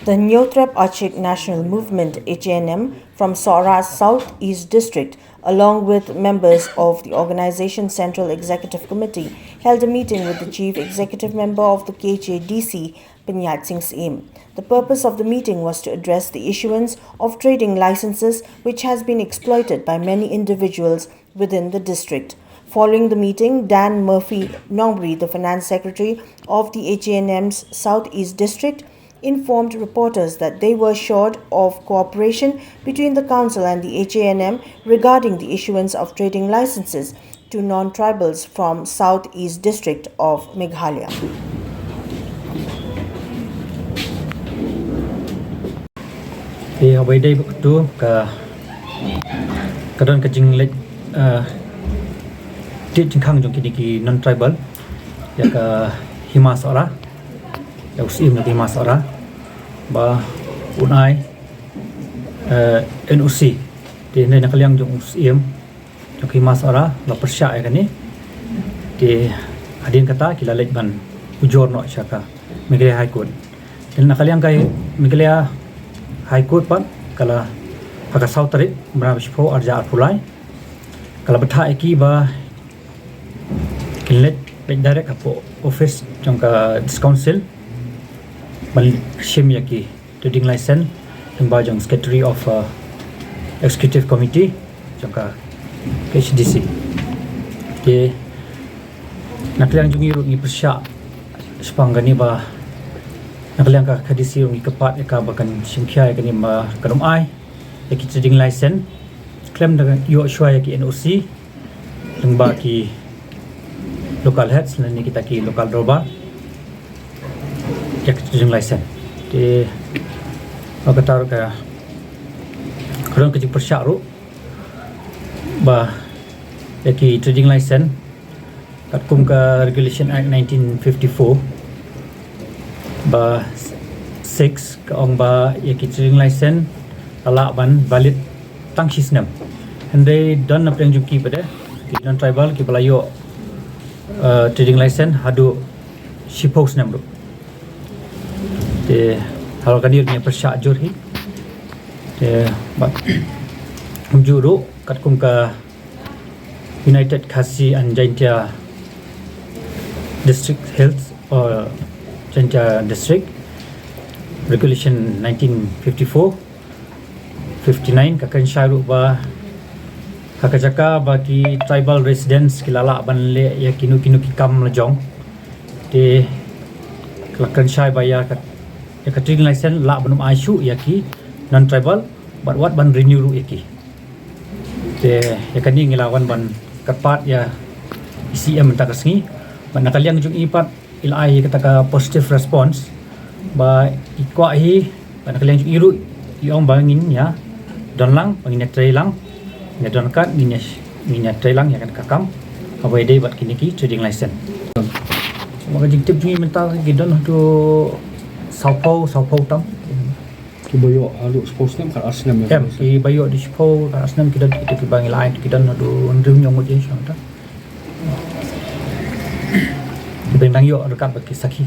The Nyotrep Achik National Movement (HNM) from Sora's South-East District, along with members of the organization's Central Executive Committee, held a meeting with the Chief Executive Member of the Khadc, Khadc. The purpose of the meeting was to address the issuance of trading licenses which has been exploited by many individuals within the district. Following the meeting, Dan Murphy Nongri, the Finance Secretary of the HNM's South-East District, informed reporters that they were assured of cooperation between the council and the HNM regarding the issuance of trading licenses to non-tribals from South-East District of Meghalaya. Away day tu kadang kajing lek ti jingkang jong kini non-tribal ya ka himasora ya usim na himasora ba unai NOC di ne nakaliang jong usim jong himasora la persya ya kani di adin kata kila lek ban ujor no syaka Meghalaya High Court dan nakaliang kai Meghalaya High Court pan kala haka sautari mera bispo arja arpulai kala betha eki ba kinlet direct apo office jongka council ban shim yaki trading license hemba jong secretary of executive committee jongka HDC ke nakliang jungi ru ni persya sepanggani ba nakaliang ka Khadc ru ni kepat ka bakan simkhia ka ni ma karum ai yaki trading license claim dengan yo shwa yaki NOC lengba ki local heads ni kita ki local roba yaki trading license di akatar ka kurang kecil persyak ru ba yaki trading license kat kum ka Regulation Act 1954 ba 6 ka ong ba yaki trading license ala ban valid tang sistem hendai dan apa yang jumki pada non tribal ki balayo trading license hadu shipos nam ru te hal kadir ni persya jur hi te ba juru kat kum ka United Khasi and Jaintia District Health or Jaintia District Regulation 1954 59 kakan syaru ba kakajaka bagi tribal residents kilala ban le ya kinu kikam lejong de kakan syai bayar kat ya trading license la banum aisyu ya ki non tribal but what ban renew ru ya ki de ya kani ngilawan ban kapat ya ICM takasngi ban nakaliang jung ipat ilai kata ka positive response ba ikwa hi ban nakaliang jung iru iong bangin ya don lang bangin tray lang ya don kat minya tray lang ya kan kakam awai day buat kini ki trading license maka jingtip jungi mental gidon tu saupo tam ki boyo alu sports nem kan asnem ya ki bayo di spo kan asnem kita ki bangi lain kita tu ndrim nyong je syang ta ki bendang yo dekat bagi saki